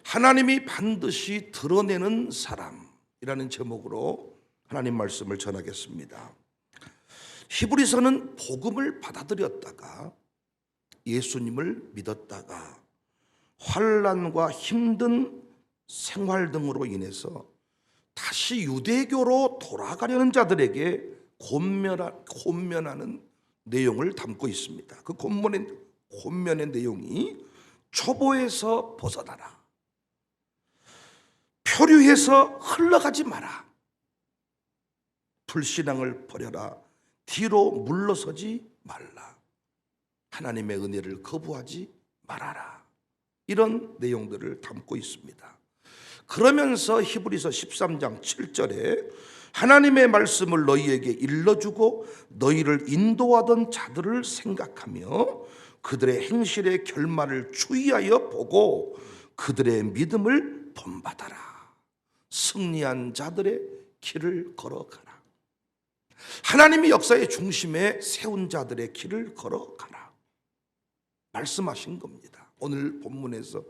하나님이 반드시 드러내는 사람이라는 제목으로 하나님 말씀을 전하겠습니다. 히브리서는 복음을 받아들였다가 예수님을 믿었다가 환난과 힘든 생활 등으로 인해서 다시 유대교로 돌아가려는 자들에게 권면하는 내용을 담고 있습니다. 그 권면의 내용이 초보에서 벗어나라, 표류해서 흘러가지 마라, 불신앙을 버려라, 뒤로 물러서지 말라, 하나님의 은혜를 거부하지 말아라, 이런 내용들을 담고 있습니다. 그러면서 히브리서 13장 7절에 하나님의 말씀을 너희에게 일러주고 너희를 인도하던 자들을 생각하며 그들의 행실의 결말을 주의하여 보고 그들의 믿음을 본받아라. 승리한 자들의 길을 걸어가라. 하나님이 역사의 중심에 세운 자들의 길을 걸어가라 말씀하신 겁니다. 오늘 본문에서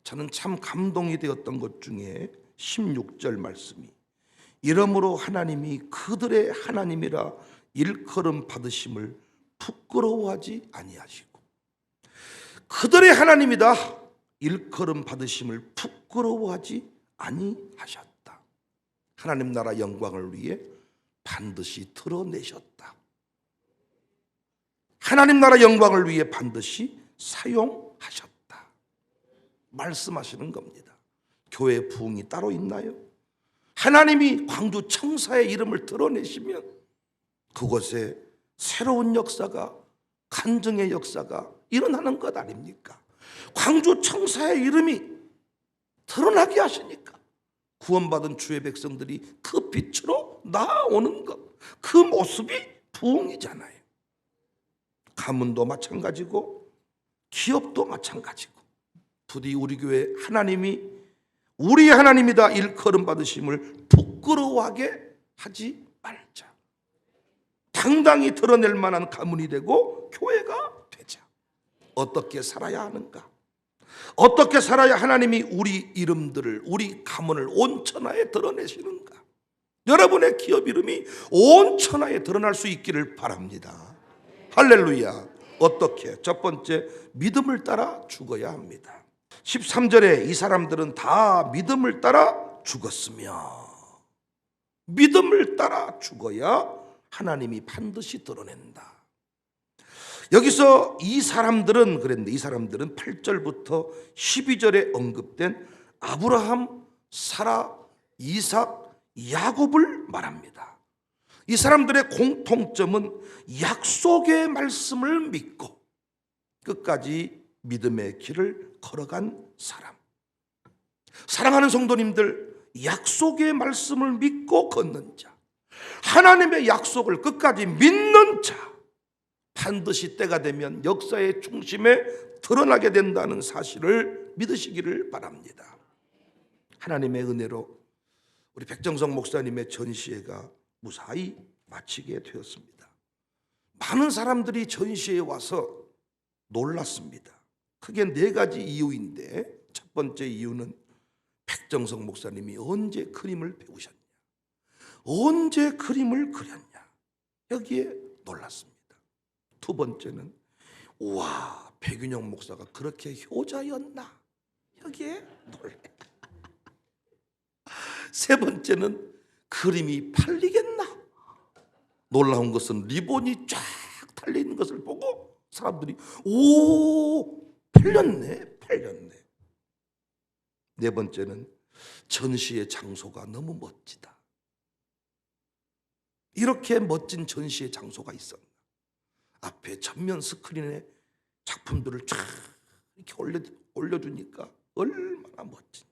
저는 참 감동이 되었던 것 중에 16절 말씀이, 이러므로 하나님이 그들의 하나님이라 일컬음 받으심을 부끄러워하지 아니하시고, 그들의 하나님이다 일컬음 받으심을 부끄러워하지 아니하셨다. 하나님 나라 영광을 위해 반드시 드러내셨다. 하나님 나라 영광을 위해 반드시 사용하셨다 말씀하시는 겁니다. 교회 부흥이 따로 있나요? 하나님이 광주 청사의 이름을 드러내시면 그곳에 새로운 역사가, 간증의 역사가 일어나는 것 아닙니까? 광주 청사의 이름이 드러나게 하시니까 구원받은 주의 백성들이 그 빛으로 나아오는 것, 그 모습이 부흥이잖아요. 가문도 마찬가지고 기업도 마찬가지고, 부디 우리 교회 하나님이 우리의 하나님이다 일컬음 받으심을 부끄러워하게 하지 말자. 당당히 드러낼 만한 가문이 되고 교회가 되자. 어떻게 살아야 하는가? 어떻게 살아야 하나님이 우리 이름들을, 우리 가문을 온 천하에 드러내시는가? 여러분의 기업 이름이 온 천하에 드러날 수 있기를 바랍니다. 할렐루야. 어떻게? 첫 번째, 믿음을 따라 죽어야 합니다. 13절에 이 사람들은 다 믿음을 따라 죽었으며, 믿음을 따라 죽어야 하나님이 반드시 드러낸다. 여기서 이 사람들은 그랬는데, 이 사람들은 8절부터 12절에 언급된 아브라함, 사라, 이삭, 야곱을 말합니다. 이 사람들의 공통점은 약속의 말씀을 믿고 끝까지 믿음의 길을 걸어간 사람. 사랑하는 성도님들, 약속의 말씀을 믿고 걷는 자, 하나님의 약속을 끝까지 믿는 자, 반드시 때가 되면 역사의 중심에 드러나게 된다는 사실을 믿으시기를 바랍니다. 하나님의 은혜로 우리 백정성 목사님의 전시회가 무사히 마치게 되었습니다. 많은 사람들이 전시회에 와서 놀랐습니다. 크게 4가지 이유인데, 첫 번째 이유는 백정성 목사님이 언제 그림을 배우셨냐, 언제 그림을 그렸냐, 여기에 놀랐습니다. 두 번째는 우와, 백윤영 목사가 그렇게 효자였나, 여기에 놀랐습니다. 세 번째는 그림이 팔리겠나. 놀라운 것은 리본이 쫙 달려있는 것을 보고 사람들이 오, 팔렸네. 네 번째는 전시의 장소가 너무 멋지다. 이렇게 멋진 전시의 장소가 있었나. 앞에 전면 스크린에 작품들을 쫙 이렇게 올려주니까 얼마나 멋진지.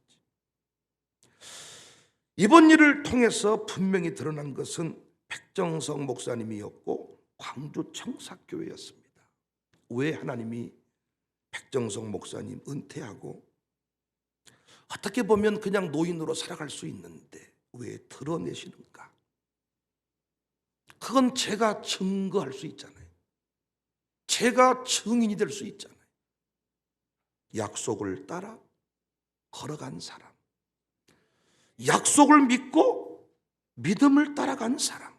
이번 일을 통해서 분명히 드러난 것은 백정성 목사님이었고 광주 청사교회였습니다. 왜 하나님이 백정성 목사님 은퇴하고 어떻게 보면 그냥 노인으로 살아갈 수 있는데 왜 드러내시는가? 그건 제가 증거할 수 있잖아요. 제가 증인이 될 수 있잖아요. 약속을 따라 걸어간 사람, 약속을 믿고 믿음을 따라간 사람,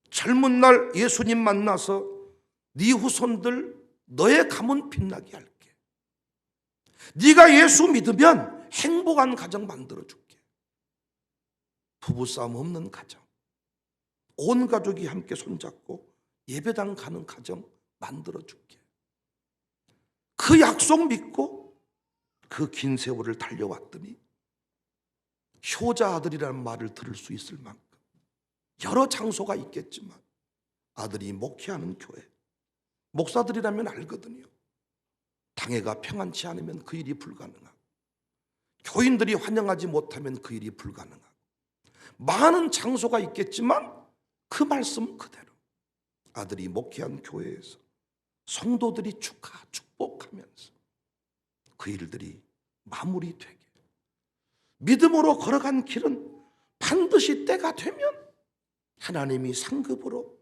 젊은 날 예수님 만나서 네 후손들 너의 가문 빛나게 할게. 네가 예수 믿으면 행복한 가정 만들어줄게. 부부싸움 없는 가정, 온 가족이 함께 손잡고 예배당 가는 가정 만들어줄게. 그 약속 믿고 그 긴 세월을 달려왔더니 효자 아들이라는 말을 들을 수 있을 만큼 여러 장소가 있겠지만 아들이 목회하는 교회, 목사들이라면 알거든요. 당회가 평안치 않으면 그 일이 불가능하고, 교인들이 환영하지 못하면 그 일이 불가능하고, 많은 장소가 있겠지만 그 말씀 그대로 아들이 목회한 교회에서 성도들이 축복하면서 그 일들이 마무리되게, 믿음으로 걸어간 길은 반드시 때가 되면 하나님이 상급으로,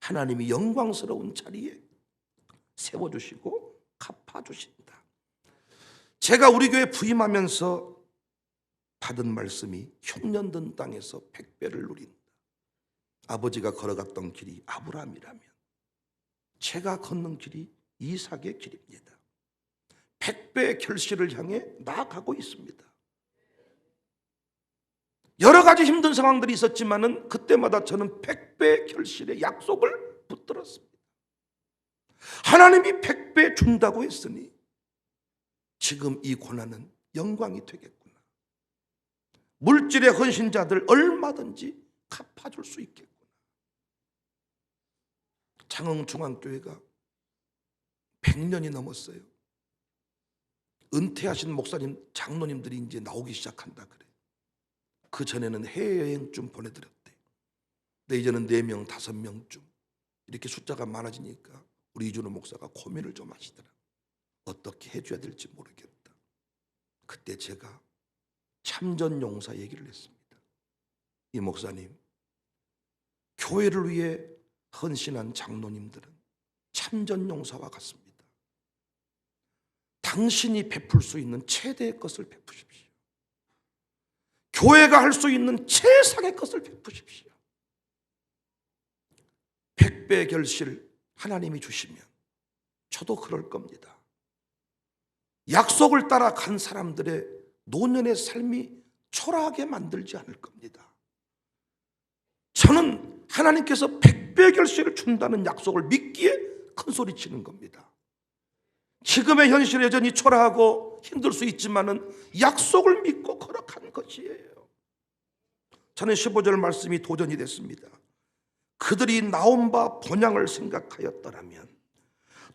하나님이 영광스러운 자리에 세워주시고 갚아주신다. 제가 우리 교회 부임하면서 받은 말씀이 흉년든 땅에서 100배를 누린다. 아버지가 걸어갔던 길이 아브라함이라면 제가 걷는 길이 이삭의 길입니다. 100배의 결실을 향해 나아가고 있습니다. 여러 가지 힘든 상황들이 있었지만은 그때마다 저는 100배의 결실의 약속을 붙들었습니다. 하나님이 100배 준다고 했으니 지금 이 고난은 영광이 되겠구나. 물질의 헌신자들 얼마든지 갚아줄 수 있겠구나. 장흥중앙교회가 100년이 넘었어요. 은퇴하신 목사님, 장로님들이 이제 나오기 시작한다 그래. 그 전에는 해외여행 좀 보내드렸대. 근데 이제는 4명, 5명쯤 이렇게 숫자가 많아지니까 우리 이준호 목사가 고민을 좀 하시더라. 어떻게 해줘야 될지 모르겠다. 그때 제가 참전용사 얘기를 했습니다. 이 목사님, 교회를 위해 헌신한 장로님들은 참전용사와 같습니다. 당신이 베풀 수 있는 최대의 것을 베푸십시오. 교회가 할 수 있는 최상의 것을 베푸십시오. 100배 결실 하나님이 주시면 저도 그럴 겁니다. 약속을 따라 간 사람들의 노년의 삶이 초라하게 만들지 않을 겁니다. 저는 하나님께서 100배 결실을 준다는 약속을 믿기에 큰 소리 치는 겁니다. 지금의 현실은 여전히 초라하고 힘들 수 있지만은 약속을 믿고 걸어간 것이에요. 저는 15절 말씀이 도전이 됐습니다. 그들이 나온 바 본향을 생각하였더라면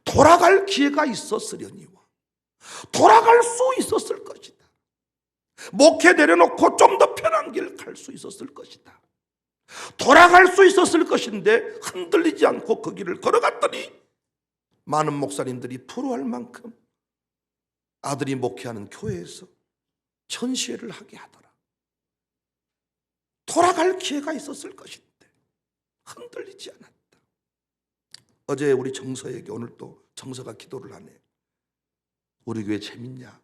돌아갈 기회가 있었으려니와 돌아갈 수 있었을 것이다. 목회 내려놓고 좀 더 편한 길 갈 수 있었을 것이다. 돌아갈 수 있었을 것인데 흔들리지 않고 그 길을 걸어갔더니 많은 목사님들이 부러워할 만큼 아들이 목회하는 교회에서 전시회를 하게 하더라. 돌아갈 기회가 있었을 것인데 흔들리지 않았다. 어제 우리 정서에게 오늘 또 정서가 기도를 하네. 우리 교회 재밌냐?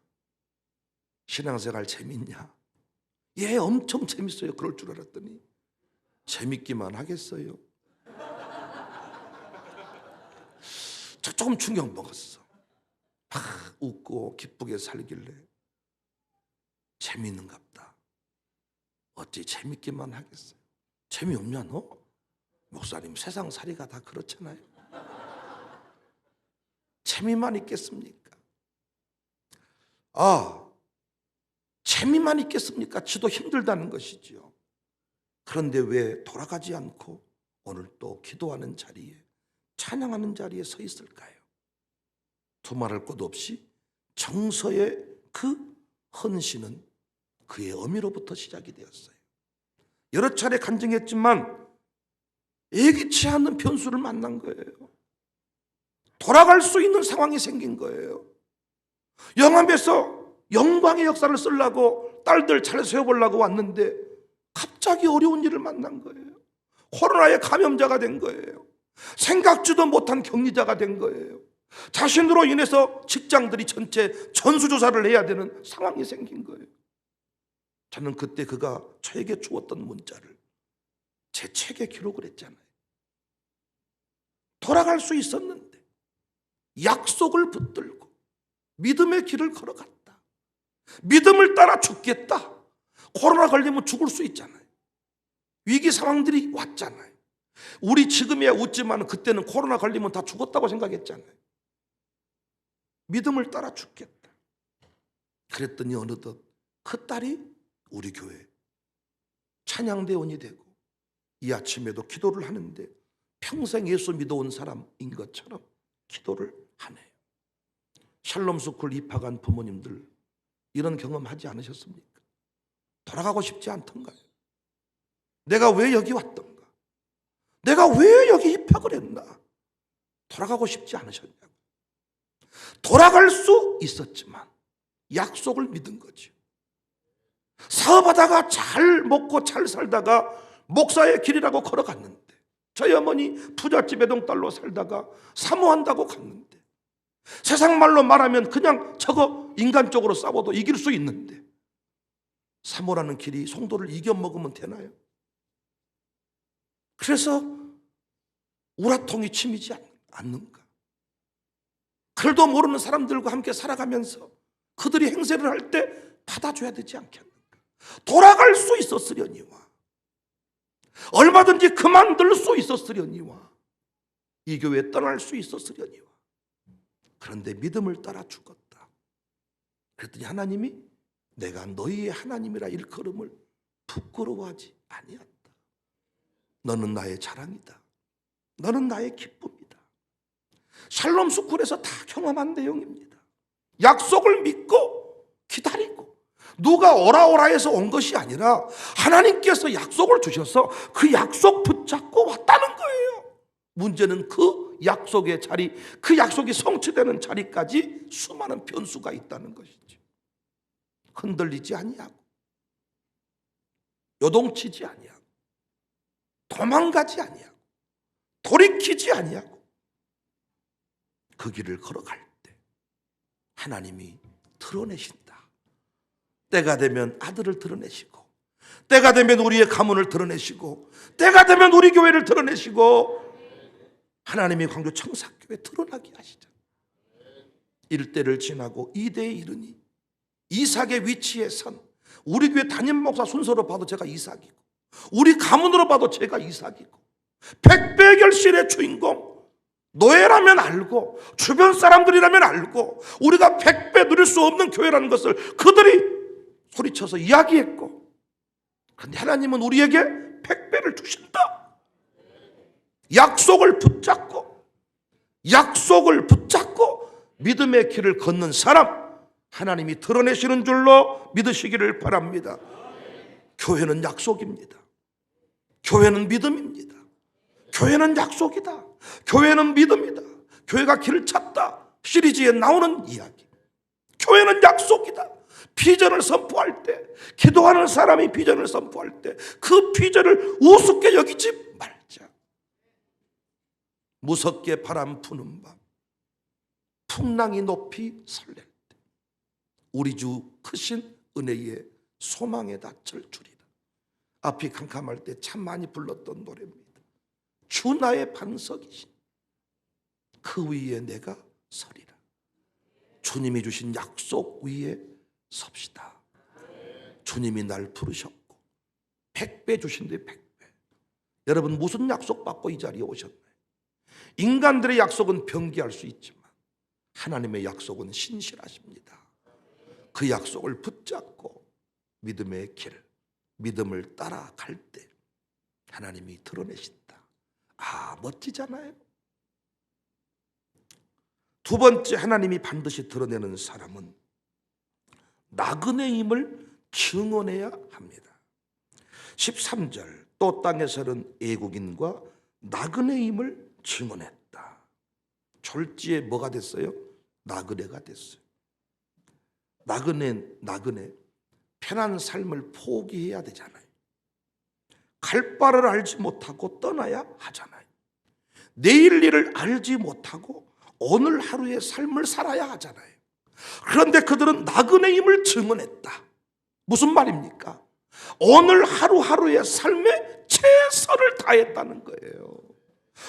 신앙생활 재밌냐? 예, 엄청 재밌어요. 그럴 줄 알았더니 재밌기만 하겠어요. 저 조금 충격 먹었어. 막 웃고 기쁘게 살길래 재미있는갑다. 어찌 재밌기만 하겠어요. 재미없냐 너? 목사님 세상살이가 다 그렇잖아요. 재미만 있겠습니까? 재미만 있겠습니까? 지도 힘들다는 것이지요. 그런데 왜 돌아가지 않고 오늘 또 기도하는 자리에, 찬양하는 자리에 서 있을까요? 두말할 것 없이 정서의 그 헌신은 그의 어미로부터 시작이 되었어요. 여러 차례 간증했지만 예기치 않는 변수를 만난 거예요. 돌아갈 수 있는 상황이 생긴 거예요. 영암에서 영광의 역사를 쓰려고 딸들 잘 세워보려고 왔는데 갑자기 어려운 일을 만난 거예요. 코로나에 감염자가 된 거예요. 생각지도 못한 격리자가 된 거예요. 자신으로 인해서 직장들이 전체 전수조사를 해야 되는 상황이 생긴 거예요. 저는 그때 그가 저에게 주었던 문자를 제 책에 기록을 했잖아요. 돌아갈 수 있었는데 약속을 붙들고 믿음의 길을 걸어갔다. 믿음을 따라 죽겠다. 코로나 걸리면 죽을 수 있잖아요. 위기 상황들이 왔잖아요. 우리 지금이야 웃지만 그때는 코로나 걸리면 다 죽었다고 생각했잖아요. 믿음을 따라 죽겠다. 그랬더니 어느덧 그 딸이 우리 교회 찬양대원이 되고 이 아침에도 기도를 하는데 평생 예수 믿어온 사람인 것처럼 기도를 하네요. 샬롬스쿨 입학한 부모님들 이런 경험하지 않으셨습니까? 돌아가고 싶지 않던가요? 내가 왜 여기 왔던가? 내가 왜 여기 입학을 했나? 돌아가고 싶지 않으셨냐고. 돌아갈 수 있었지만 약속을 믿은 거죠. 사업하다가 잘 먹고 잘 살다가 목사의 길이라고 걸어갔는데, 저희 어머니 부잣집 애동딸로 살다가 사모한다고 갔는데, 세상 말로 말하면 그냥 저거 인간적으로 싸워도 이길 수 있는데 사모라는 길이 송도를 이겨먹으면 되나요? 그래서 우라통이 치미지 않는가? 글도 모르는 사람들과 함께 살아가면서 그들이 행세를 할 때 받아줘야 되지 않겠는가? 돌아갈 수 있었으려니와 얼마든지 그만둘 수 있었으려니와 이 교회 떠날 수 있었으려니와 그런데 믿음을 따라 죽었다. 그랬더니 하나님이 내가 너희의 하나님이라 일컬음을 부끄러워하지 아니었다. 너는 나의 자랑이다. 너는 나의 기쁨이다. 샬롬 스쿨에서 다 경험한 내용입니다. 약속을 믿고 기다리고 누가 오라오라 해서 온 것이 아니라 하나님께서 약속을 주셔서 그 약속 붙잡고 왔다는 거예요. 문제는 그 약속의 자리, 그 약속이 성취되는 자리까지 수많은 변수가 있다는 것이죠. 흔들리지 아니하고 요동치지 아니하고 도망가지 아니하고 돌이키지 아니하고 그 길을 걸어갈 때 하나님이 드러내신다. 때가 되면 아들을 드러내시고, 때가 되면 우리의 가문을 드러내시고, 때가 되면 우리 교회를 드러내시고, 하나님이 광주 청사교회 드러나게 하시죠. 1대를 지나고 2대에 이르니 이삭의 위치에 선, 우리 교회 담임 목사 순서로 봐도 제가 이삭이고, 우리 가문으로 봐도 제가 이삭이고, 백배결실의 주인공 노예라면 알고 주변 사람들이라면 알고 우리가 100배 누릴 수 없는 교회라는 것을 그들이 소리쳐서 이야기했고, 그런데 하나님은 우리에게 100배를 주신다. 약속을 붙잡고 믿음의 길을 걷는 사람 하나님이 드러내시는 줄로 믿으시기를 바랍니다. 교회는 약속입니다. 교회는 믿음입니다. 교회는 약속이다. 교회는 믿음이다. 교회가 길을 찾다 시리즈에 나오는 이야기. 교회는 약속이다. 비전을 선포할 때, 기도하는 사람이 비전을 선포할 때 그 비전을 우습게 여기지 말자. 무섭게 바람 부는 밤, 풍랑이 높이 설렐 때 우리 주 크신 은혜의 소망의 닻을 주리라. 앞이 캄캄할 때 참 많이 불렀던 노래입니다. 주 나의 반석이신 그 위에 내가 서리라. 주님이 주신 약속 위에 섭시다. 주님이 날 부르셨고 100배 주신데 100배. 여러분 무슨 약속 받고 이 자리에 오셨나요? 인간들의 약속은 변기할 수 있지만 하나님의 약속은 신실하십니다. 그 약속을 붙잡고 믿음의 길, 믿음을 따라갈 때 하나님이 드러내신다. 아, 멋지잖아요. 두 번째, 하나님이 반드시 드러내는 사람은 나그네임을 증언해야 합니다. 13절, 또 땅에서는 애국인과 나그네임을 증언했다. 졸지에 뭐가 됐어요? 나그네가 됐어요. 나그네 편한 삶을 포기해야 되잖아요. 갈 바를 알지 못하고 떠나야 하잖아요. 내일 일을 알지 못하고 오늘 하루의 삶을 살아야 하잖아요. 그런데 그들은 나그네 임을 증언했다. 무슨 말입니까? 오늘 하루하루의 삶에 최선을 다했다는 거예요.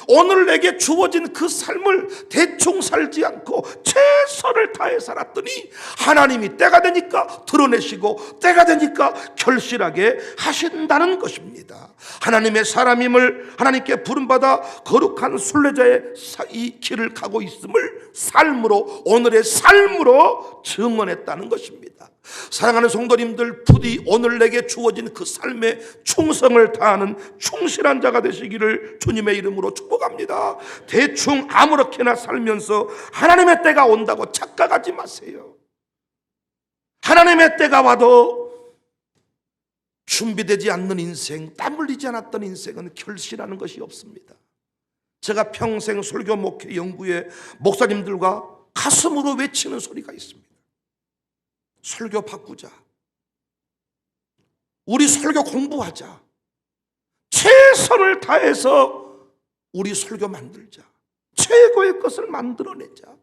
오늘 내게 주어진 그 삶을 대충 살지 않고 최선을 다해 살았더니 하나님이 때가 되니까 드러내시고 때가 되니까 결실하게 하신다는 것입니다. 하나님의 사람임을 하나님께 부름받아 거룩한 순례자의 이 길을 가고 있음을 삶으로, 오늘의 삶으로 증언했다는 것입니다. 사랑하는 성도님들, 부디 오늘 내게 주어진 그 삶에 충성을 다하는 충실한 자가 되시기를 주님의 이름으로 축복합니다. 대충 아무렇게나 살면서 하나님의 때가 온다고 착각하지 마세요. 하나님의 때가 와도 준비되지 않는 인생, 땀 흘리지 않았던 인생은 결실하는 것이 없습니다. 제가 평생 설교 목회 연구에 목사님들과 가슴으로 외치는 소리가 있습니다. 설교 바꾸자. 우리 설교 공부하자. 최선을 다해서 우리 설교 만들자. 최고의 것을 만들어내자.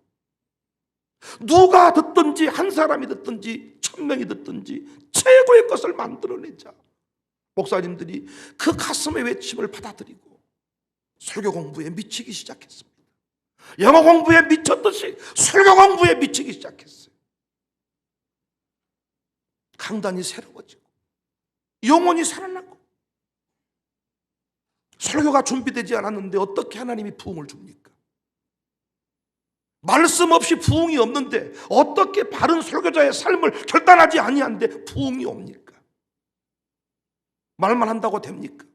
누가 듣든지, 한 사람이 듣든지 1000명이 듣든지 최고의 것을 만들어내자. 목사님들이 그 가슴의 외침을 받아들이고 설교 공부에 미치기 시작했습니다. 영어 공부에 미쳤듯이 설교 공부에 미치기 시작했어요. 강단이 새로워지고 영혼이 살아나고. 설교가 준비되지 않았는데 어떻게 하나님이 부흥을 줍니까? 말씀 없이 부흥이 없는데 어떻게 바른 설교자의 삶을 결단하지 아니한데 부흥이 옵니까? 말만 한다고 됩니까?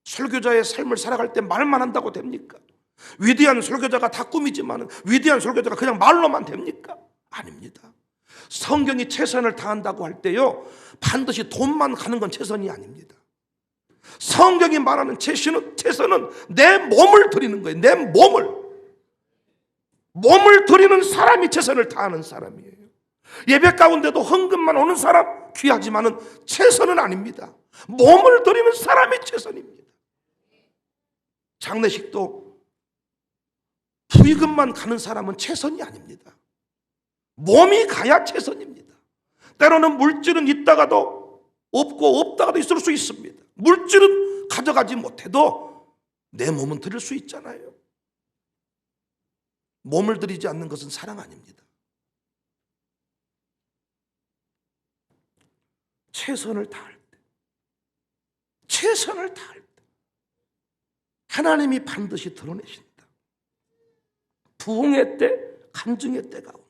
설교자의 삶을 살아갈 때 말만 한다고 됩니까? 위대한 설교자가 다 꿈이지만 위대한 설교자가 그냥 말로만 됩니까? 아닙니다. 성경이 최선을 다한다고 할 때요, 반드시 돈만 가는 건 최선이 아닙니다. 성경이 말하는 최선은 내 몸을 드리는 거예요. 내 몸을 드리는 사람이 최선을 다하는 사람이에요. 예배 가운데도 헌금만 오는 사람 귀하지만은 최선은 아닙니다. 몸을 드리는 사람이 최선입니다. 장례식도 부의금만 가는 사람은 최선이 아닙니다. 몸이 가야 최선입니다. 때로는 물질은 있다가도 없고 없다가도 있을 수 있습니다. 물질은 가져가지 못해도 내 몸은 드릴 수 있잖아요. 몸을 드리지 않는 것은 사랑 아닙니다. 최선을 다할 때, 최선을 다할 때 하나님이 반드시 드러내신다. 부흥의 때, 간증의 때가 온다.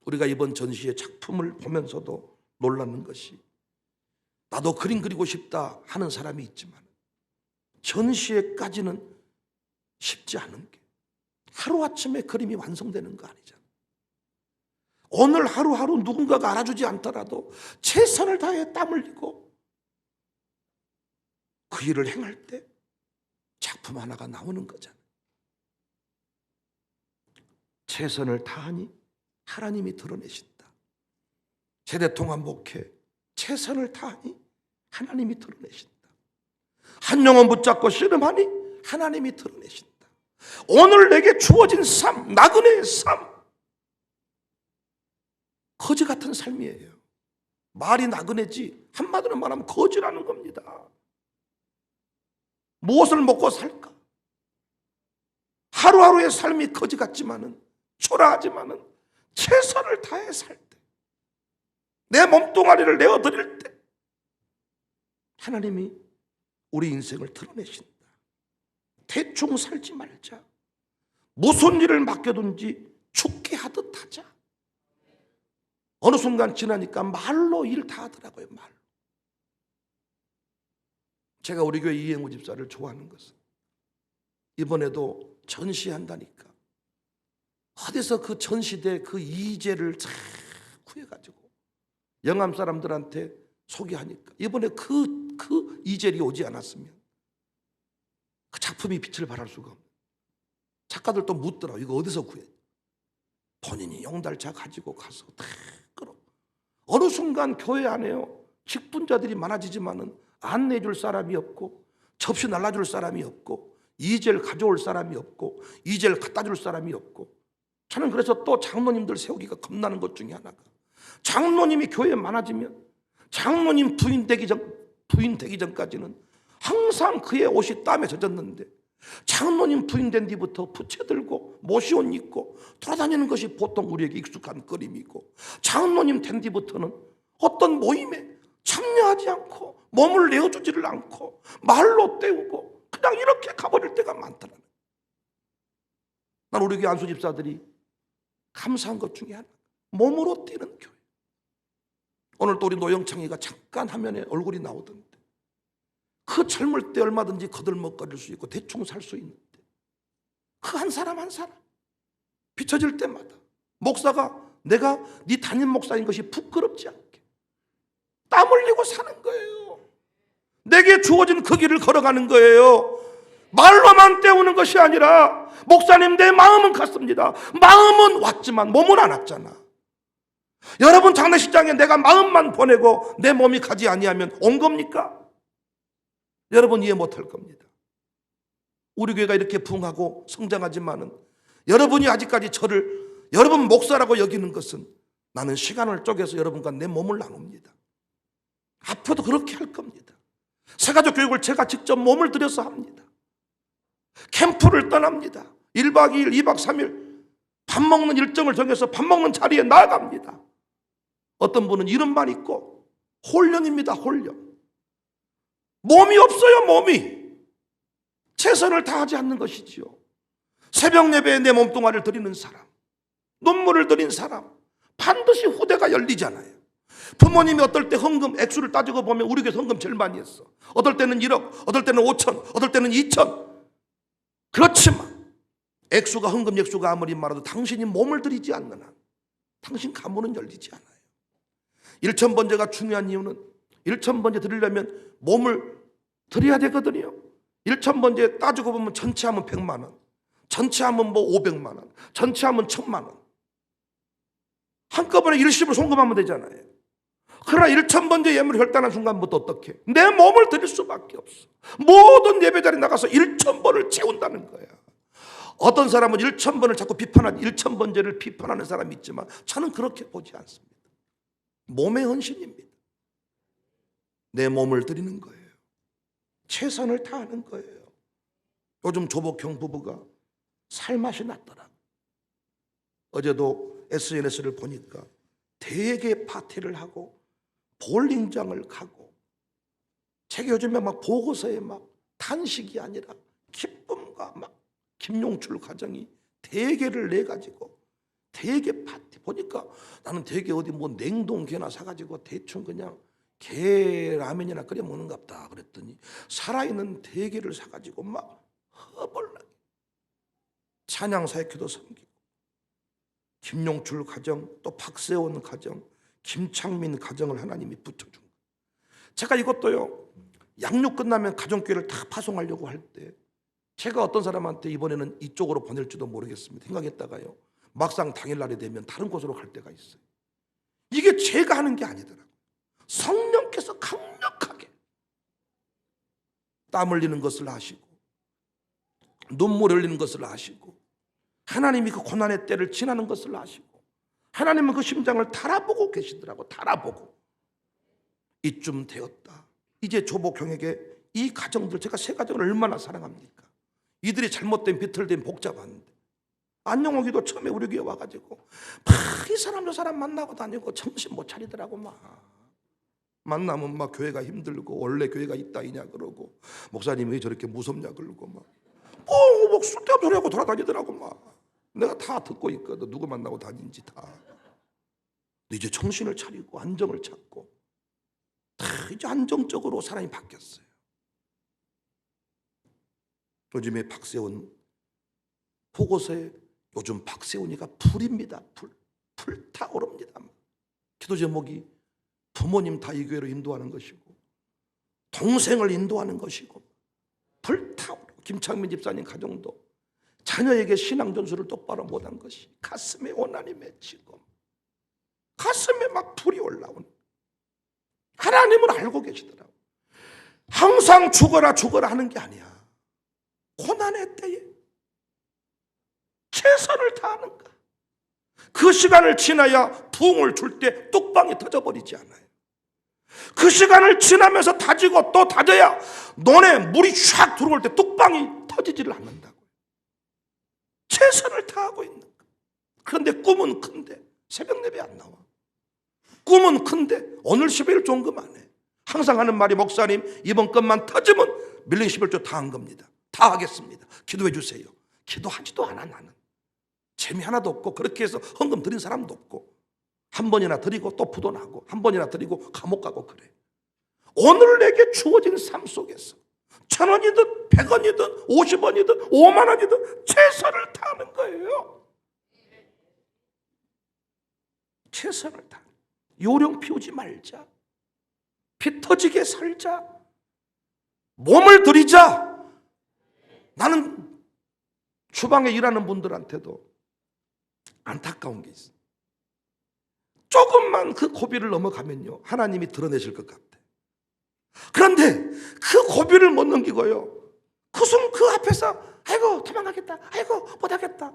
우리가 이번 전시의 작품을 보면서도 놀라는 것이, 나도 그림 그리고 싶다 하는 사람이 있지만 전시회까지는 쉽지 않은 게 하루아침에 그림이 완성되는 거 아니잖아요. 오늘 하루하루 누군가가 알아주지 않더라도 최선을 다해 땀 흘리고 그 일을 행할 때 작품 하나가 나오는 거잖아요. 최선을 다하니 하나님이 드러내신다. 세대통합 목회 최선을 다하니 하나님이 드러내신다. 한 영혼 붙잡고 씨름하니 하나님이 드러내신다. 오늘 내게 주어진 삶, 나그네의 삶, 거지 같은 삶이에요. 말이 나그네지 한마디로 말하면 거지라는 겁니다. 무엇을 먹고 살까? 하루하루의 삶이 거지 같지만은, 초라하지만은 최선을 다해 살 때, 내 몸뚱아리를 내어드릴 때 하나님이 우리 인생을 드러내신다. 대충 살지 말자. 무슨 일을 맡겨둔지 죽게 하듯 하자. 어느 순간 지나니까 말로 일 다 하더라고요. 말로. 제가 우리 교회 이행우 집사를 좋아하는 것은 이번에도 전시한다니까 어디서 그 전시대 그 이재를 쫙 구해가지고 영암 사람들한테 소개하니까 이번에 그 이젤이 오지 않았으면 그 작품이 빛을 발할 수가 없는. 작가들도 묻더라고. 이거 어디서 구해? 본인이 용달차 가지고 가서 다 끌어. 어느 순간 교회 안에요, 직분자들이 많아지지만은 안내해 줄 사람이 없고 접시 날라줄 사람이 없고 이젤 가져올 사람이 없고 이젤 갖다 줄 사람이 없고, 저는 그래서 또 장로님들 세우기가 겁나는 것 중에 하나가, 장로님이 교회에 많아지면 장로님 부인 되기 전까지는 항상 그의 옷이 땀에 젖었는데, 장로님 부인 된 뒤부터 부채 들고 모시옷 입고 돌아다니는 것이 보통 우리에게 익숙한 끓임이고, 장로님 된 뒤부터는 어떤 모임에 참여하지 않고 몸을 내어주지를 않고 말로 때우고 그냥 이렇게 가버릴 때가 많더라고요. 난 우리 교회 안수 집사들이 감사한 것 중에 하나, 몸으로 뛰는 교회. 오늘 또 우리 노영창이가 잠깐 화면에 얼굴이 나오던데, 그 젊을 때 얼마든지 거들먹거릴 수 있고 대충 살 수 있는데, 그 한 사람 한 사람 비춰질 때마다 목사가 내가 네 담임 목사인 것이 부끄럽지 않게 땀 흘리고 사는 거예요. 내게 주어진 그 길을 걸어가는 거예요. 말로만 때우는 것이 아니라, 목사님 내 마음은 갔습니다. 마음은 왔지만 몸은 안 왔잖아. 여러분 장례식장에 내가 마음만 보내고 내 몸이 가지 아니하면 온 겁니까? 여러분 이해 못할 겁니다. 우리 교회가 이렇게 부흥하고 성장하지만은 여러분이 아직까지 저를 여러분 목사라고 여기는 것은, 나는 시간을 쪼개서 여러분과 내 몸을 나눕니다. 앞으로도 그렇게 할 겁니다. 새가족 교육을 제가 직접 몸을 들여서 합니다. 캠프를 떠납니다. 1박 2일, 2박 3일 밥 먹는 일정을 정해서 밥 먹는 자리에 나아갑니다. 어떤 분은 이름만 있고 홀령입니다. 홀령. 몸이 없어요. 몸이. 최선을 다하지 않는 것이지요. 새벽 예배에 내 몸뚱아리를 드리는 사람, 눈물을 드린 사람, 반드시 후대가 열리잖아요. 부모님이 어떨 때 헌금 액수를 따지고 보면 우리 교회에서 헌금 제일 많이 했어. 어떨 때는 1억, 어떨 때는 5천, 어떨 때는 2천. 그렇지만 액수가, 헌금 액수가 아무리 많아도 당신이 몸을 들이지 않는 한 당신 가문은 열리지 않아요. 1,000번제가 중요한 이유는 1,000번제 드리려면 몸을 드려야 되거든요. 1,000번제 따지고 보면 전체 하면 100만 원, 전체 하면 뭐 500만 원, 전체 하면 1,000만 원. 한꺼번에 일시불 송금하면 되잖아요. 그러나 1,000번째 예물을 혈단한 순간부터 어떻게? 내 몸을 드릴 수밖에 없어. 모든 예배자리에 나가서 1,000번을 채운다는 거야. 어떤 사람은 1,000번을 자꾸 비판하지, 1,000번째를 비판하는 사람이 있지만 저는 그렇게 보지 않습니다. 몸의 헌신입니다. 내 몸을 드리는 거예요. 최선을 다하는 거예요. 요즘 조복형 부부가 살맛이 났더라. 어제도 SNS를 보니까 되게 파티를 하고 볼링장을 가고, 제가 요즘에 막 보고서에 막 단식이 아니라 기쁨과 막 김용출 가정이 대게를 내가지고 대게 파티 보니까, 나는 대게 어디 뭐 냉동게나 사가지고 대충 그냥 게 라면이나 끓여 먹는갑다 그랬더니 살아있는 대게를 사가지고 막 허벌나게 찬양사역회도 섬기고, 김용출 가정, 또 박세원 가정, 김창민 가정을 하나님이 붙여준 거예요. 제가 이것도요, 양육 끝나면 가정교회를 다 파송하려고 할 때 제가 어떤 사람한테 이번에는 이쪽으로 보낼지도 모르겠습니다 생각했다가요, 막상 당일날이 되면 다른 곳으로 갈 때가 있어요. 이게 제가 하는 게 아니더라고요. 성령께서 강력하게 땀 흘리는 것을 아시고 눈물 흘리는 것을 아시고, 하나님이 그 고난의 때를 지나는 것을 아시고, 하나님은 그 심장을 달아보고 계시더라고. 달아보고 이쯤 되었다. 이제 조복형에게 이 가정들, 제가 세 가정을 얼마나 사랑합니까? 이들이 잘못된 비틀된 복잡한데, 안녕호기도 처음에 우리 교회 와가지고 막 이 사람 저 사람 만나고 다니고 정신 못 차리더라고. 막 만나면 막 교회가 힘들고 원래 교회가 있다이냐 그러고, 목사님이 왜 저렇게 무섭냐 그러고 막 쓸데없는 소리 하고 돌아다니더라고. 막 내가 다 듣고 있거든. 누구 만나고 다닌지 다. 근데 이제 정신을 차리고 안정을 찾고 다 이제 안정적으로 사람이 바뀌었어요. 요즘에 박세훈 보고서에, 요즘 박세훈이가 불입니다. 불타오릅니다. 기도 제목이 부모님 다 이 교회로 인도하는 것이고, 동생을 인도하는 것이고, 불타오르고, 김창민 집사님 가정도 자녀에게 신앙 전수를 똑바로 못한 것이 가슴에 원한이 맺히고 가슴에 막 불이 올라오는, 하나님은 알고 계시더라고. 항상 죽어라 죽어라 하는 게 아니야. 고난의 때에 최선을 다하는가? 그 시간을 지나야 부흥을 줄 때 뚝방이 터져버리지 않아요. 그 시간을 지나면서 다지고 또 다져야 논에 물이 샥 들어올 때 뚝방이 터지지를 않는다고요. 최선을 다하고 있는 거. 그런데 꿈은 큰데 새벽 예배 안 나와. 꿈은 큰데 오늘 11일 종금 안 해. 항상 하는 말이, 목사님 이번 것만 터지면 밀린 11조 다 한 겁니다. 다 하겠습니다. 기도해 주세요. 기도하지도 않아. 나는 재미 하나도 없고, 그렇게 해서 헌금 드린 사람도 없고, 한 번이나 드리고 또 부도나고, 한 번이나 드리고 감옥 가고 그래. 오늘 내게 주어진 삶 속에서 1,000원이든 100원이든 50원이든 5만 원이든 최선을 다하는 거예요. 최선을 다. 요령 피우지 말자. 피 터지게 살자. 몸을 들이자. 나는 주방에 일하는 분들한테도 안타까운 게 있어. 조금만 그 고비를 넘어가면요, 하나님이 드러내실 것 같아. 그런데 그 고비를 못 넘기고요, 그 앞에서 아이고 도망가겠다, 아이고 못하겠다.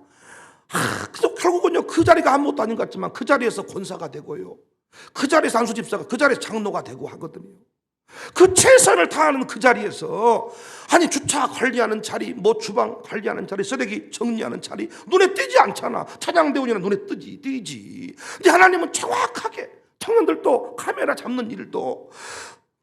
그래서 결국은요, 그 자리가 아무것도 아닌 것 같지만 그 자리에서 권사가 되고요, 그 자리에서 안수집사가, 그 자리에서 장로가 되고 하거든요. 그 최선을 다하는 그 자리에서, 아니 주차 관리하는 자리, 뭐 주방 관리하는 자리, 쓰레기 정리하는 자리 눈에 띄지 않잖아. 찬양대원이나 눈에 띄지. 근데 하나님은 정확하게 청년들도 카메라 잡는 일도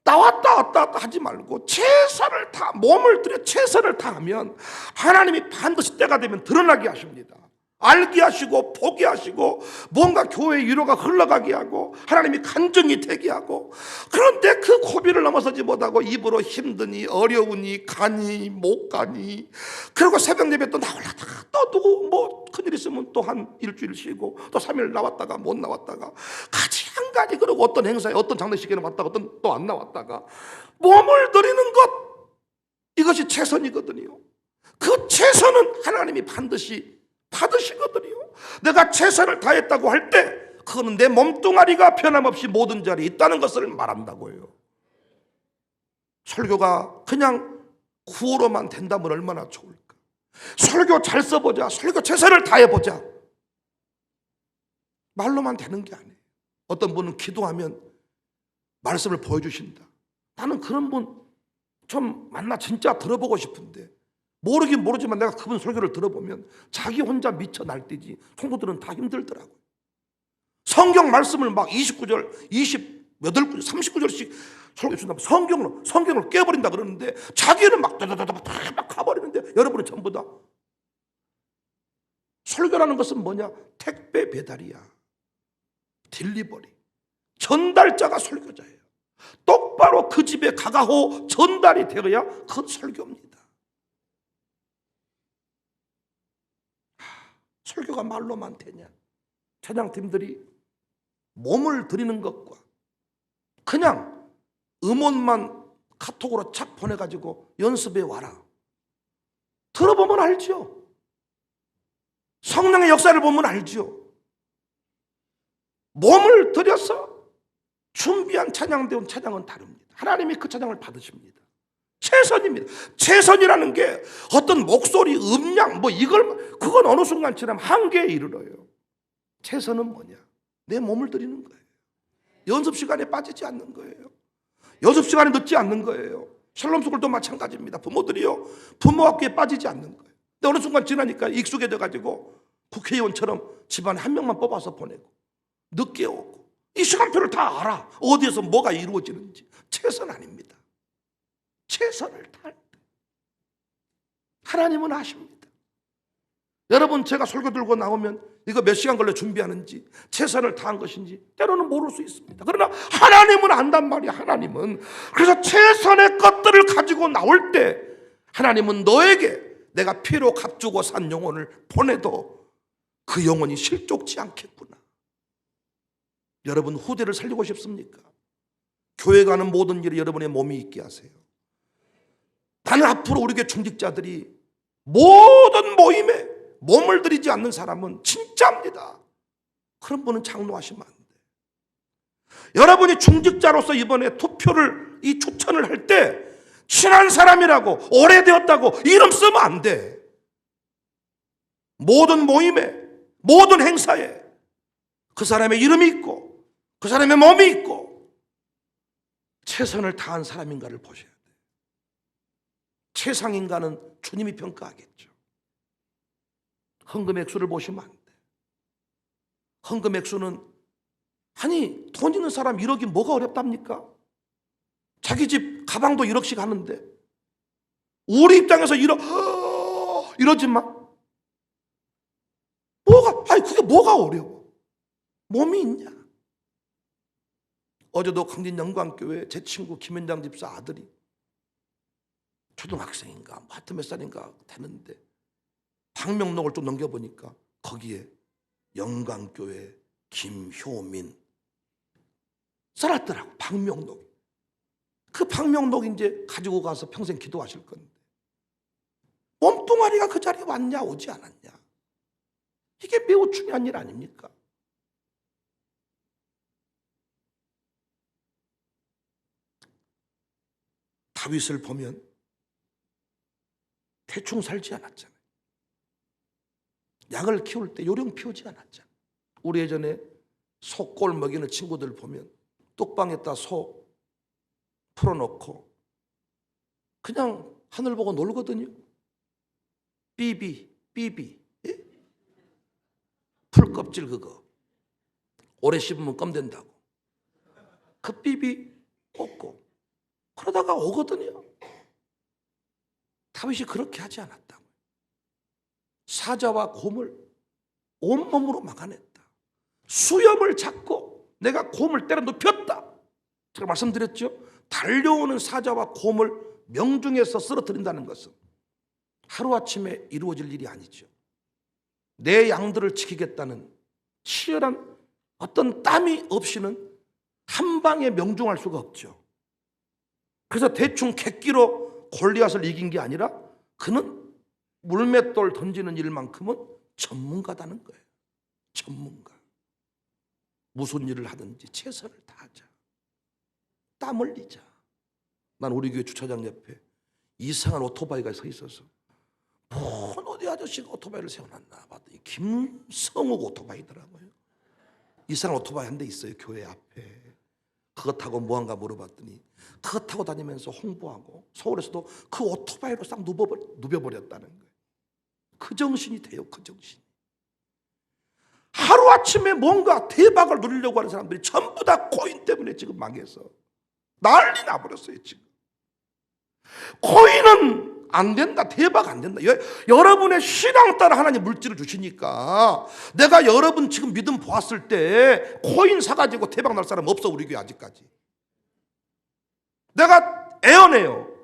나왔다 왔다 왔다 하지 말고 최선을 다, 몸을 들여 최선을 다하면 하나님이 반드시 때가 되면 드러나게 하십니다. 알게 하시고 보게 하시고 뭔가 교회의 위로가 흘러가게 하고 하나님이 간증이 되게 하고. 그런데 그 고비를 넘어서지 못하고 입으로 힘드니 어려우니 가니 못 가니, 그리고 새벽 예배 또 나올라다가 또 누구 뭐 큰일 있으면 또 한 일주일 쉬고 또 3일 나왔다가 못 나왔다가 가지 한 가지, 그리고 어떤 행사에 어떤 장례식에는 왔다가 어떤 또 안 나왔다가 몸을 들이는 것, 이것이 최선이거든요. 그 최선은 하나님이 반드시 받으시거든요. 내가 최선을 다했다고 할 때 그거는 내 몸뚱아리가 변함없이 모든 자리에 있다는 것을 말한다고요. 설교가 그냥 구호로만 된다면 얼마나 좋을까. 설교 잘 써보자, 설교 최선을 다해보자, 말로만 되는 게 아니에요. 어떤 분은 기도하면 말씀을 보여주신다. 나는 그런 분 좀 만나 진짜 들어보고 싶은데, 모르긴 모르지만 내가 그분 설교를 들어보면 자기 혼자 미쳐 날뛰지 성도들은 다 힘들더라고요. 성경 말씀을 막 29절, 28구절, 39절씩 설교해 준다면 성경을 깨버린다 그러는데 자기는 막 가버리는데, 여러분은 전부 다 설교라는 것은 뭐냐? 택배 배달이야. 딜리버리. 전달자가 설교자예요. 똑바로 그 집에 가가호 전달이 되어야 그건 설교입니다. 설교가 말로만 되냐? 찬양팀들이 몸을 들이는 것과 그냥 음원만 카톡으로 착 보내가지고 연습해 와라, 들어보면 알죠. 성령의 역사를 보면 알죠. 몸을 들여서 준비한 찬양대원 찬양은 다릅니다. 하나님이 그 찬양을 받으십니다. 최선입니다. 최선이라는 게 어떤 목소리, 음량, 뭐 그건 어느 순간 지나면 한계에 이르러요. 최선은 뭐냐? 내 몸을 들이는 거예요. 연습 시간에 빠지지 않는 거예요. 연습 시간에 늦지 않는 거예요. 샬롬스쿨도 마찬가지입니다. 부모들이요, 부모 학교에 빠지지 않는 거예요. 근데 어느 순간 지나니까 익숙해져 가지고 국회의원처럼 집안에 한 명만 뽑아서 보내고 늦게 오고, 이 시간표를 다 알아. 어디에서 뭐가 이루어지는지. 최선 아닙니다. 최선을 다할 때 하나님은 아십니다. 여러분, 제가 설교 들고 나오면 이거 몇 시간 걸려 준비하는지, 최선을 다한 것인지 때로는 모를 수 있습니다. 그러나 하나님은 안단 말이야. 하나님은. 그래서 최선의 것들을 가지고 나올 때 하나님은 너에게 내가 피로 값주고 산 영혼을 보내도 그 영혼이 실족지 않겠구나. 여러분, 후대를 살리고 싶습니까? 교회 가는 모든 일에 여러분의 몸이 있게 하세요. 나는 앞으로 우리 교회 중직자들이 모든 모임에 몸을 들이지 않는 사람은 진짜입니다. 그런 분은 장로하시면 안 돼. 여러분이 중직자로서 이번에 투표를, 이 추천을 할 때 친한 사람이라고, 오래되었다고 이름 쓰면 안 돼. 모든 모임에, 모든 행사에 그 사람의 이름이 있고 그 사람의 몸이 있고 최선을 다한 사람인가를 보셔야 돼. 최상인가는 주님이 평가하겠죠. 헌금 액수를 보시면 안 돼. 헌금 액수는, 아니 돈 있는 사람 1억이 뭐가 어렵답니까? 자기 집 가방도 1억씩 하는데 우리 입장에서 1억 이러지 마. 아니 그게 뭐가 어려워? 몸이 있냐? 어제도 강진영광교회 제 친구 김현장 집사 아들이 초등학생인가 뭐 하여튼 몇 살인가 되는데 방명록을 좀 넘겨보니까 거기에 영광교회 김효민 써놨더라고. 방명록. 그 방명록 이제 가지고 가서 평생 기도하실 건데 몸뚱아리가 그 자리에 왔냐 오지 않았냐, 이게 매우 중요한 일 아닙니까? 다윗을 보면 대충 살지 않았잖아요. 양을 키울 때 요령 피우지 않았잖아요. 우리 예전에 소꼴 먹이는 친구들 보면 뚝방에다 소 풀어놓고 그냥 하늘 보고 놀거든요. 삐비 예? 풀껍질 그거 오래 씹으면 껌 된다고 그 삐비 뽑고 그러다가 오거든요. 다윗이 그렇게 하지 않았다고. 사자와 곰을 온몸으로 막아냈다. 수염을 잡고 내가 곰을 때려 눕혔다. 제가 말씀드렸죠. 달려오는 사자와 곰을 명중해서 쓰러뜨린다는 것은 하루아침에 이루어질 일이 아니죠. 내 양들을 지키겠다는 치열한 어떤 땀이 없이는 한 방에 명중할 수가 없죠. 그래서 대충 객기로 골리앗을 이긴 게 아니라 그는 물맷돌 던지는 일만큼은 전문가다는 거예요. 전문가. 무슨 일을 하든지 최선을 다하자. 땀 흘리자. 난 우리 교회 주차장 옆에 이상한 오토바이가 서 있어서 뭔 어디 아저씨가 오토바이를 세워놨나 봤더니 김성욱 오토바이더라고요. 이상한 오토바이 한 대 있어요, 교회 앞에. 그거 타고 뭐한가 물어봤더니 그거 타고 다니면서 홍보하고 서울에서도 그 오토바이로 싹 누벼버렸다는 거예요. 그 정신이 돼요, 그 정신. 하루아침에 뭔가 대박을 누리려고 하는 사람들이 전부 다 코인 때문에 지금 망해서 난리 나버렸어요, 지금. 코인은 안 된다, 대박 안 된다. 여러분의 신앙 따라 하나님 물질을 주시니까 내가 여러분 지금 믿음 보았을 때 코인 사가지고 대박 날 사람 없어, 우리 교회 아직까지. 내가 애원해요.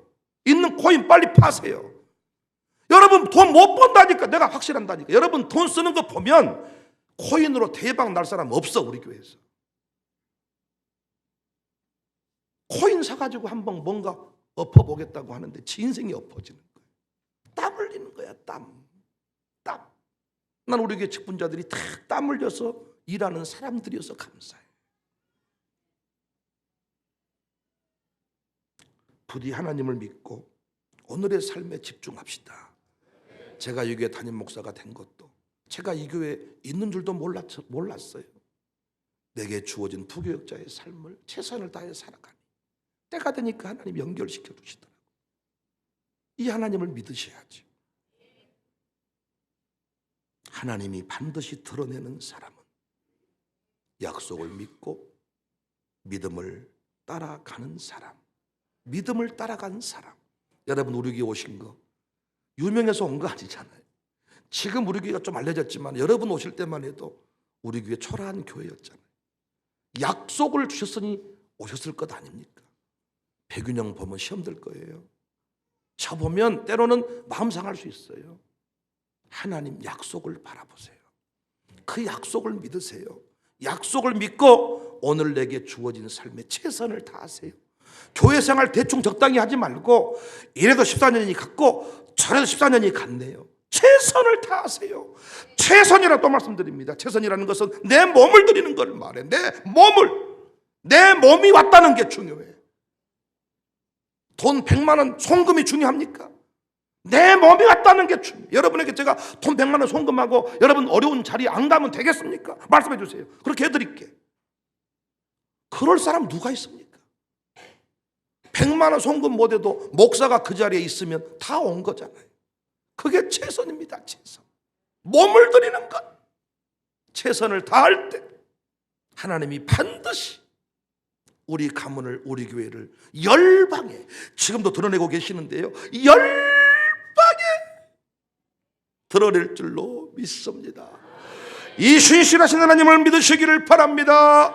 있는 코인 빨리 파세요. 여러분 돈 못 번다니까 내가 확실한다니까. 여러분 돈 쓰는 거 보면 코인으로 대박 날 사람 없어, 우리 교회에서. 코인 사가지고 한번 뭔가 엎어보겠다고 하는데 지 인생이 엎어지는 거예요. 땀 흘리는 거야, 땀. 난 우리 교회 직분자들이 다 땀 흘려서 일하는 사람들이어서 감사해요. 부디 하나님을 믿고 오늘의 삶에 집중합시다. 제가 이 교회 담임 목사가 된 것도 제가 이 교회에 있는 줄도 몰랐어요. 내게 주어진 부교역자의 삶을 최선을 다해 살아가니 때가 되니까 하나님 연결시켜 주시더라고요. 이 하나님을 믿으셔야죠. 하나님이 반드시 드러내는 사람은 약속을 믿고 믿음을 따라가는 사람, 믿음을 따라간 사람. 여러분 우리 교회 오신 거 유명해서 온 거 아니잖아요. 지금 우리 교회가 좀 알려졌지만 여러분 오실 때만 해도 우리 교회 초라한 교회였잖아요. 약속을 주셨으니 오셨을 것 아닙니까? 백윤영 보면 시험 들 거예요. 저 보면 때로는 마음 상할 수 있어요. 하나님 약속을 바라보세요. 그 약속을 믿으세요. 약속을 믿고 오늘 내게 주어진 삶에 최선을 다하세요. 교회 생활 대충 적당히 하지 말고 이래도 14년이 갔고 저래도 14년이 갔네요. 최선을 다하세요. 최선이라 또 말씀드립니다. 최선이라는 것은 내 몸을 드리는 걸 말해. 내 몸이 왔다는 게 중요해. 돈 100만 원 송금이 중요합니까? 내 몸이 왔다는 게 중요해요. 여러분에게 제가 돈 100만 원 송금하고 여러분 어려운 자리에 안 가면 되겠습니까? 말씀해 주세요. 그렇게 해드릴게. 그럴 사람 누가 있습니까? 100만 원 송금 못해도 목사가 그 자리에 있으면 다 온 거잖아요. 그게 최선입니다. 최선. 몸을 드리는 것, 최선을 다할 때 하나님이 반드시 우리 가문을, 우리 교회를 열방에, 지금도 드러내고 계시는데요, 열방에 드러낼 줄로 믿습니다. 이 신실하신 하나님을 믿으시기를 바랍니다.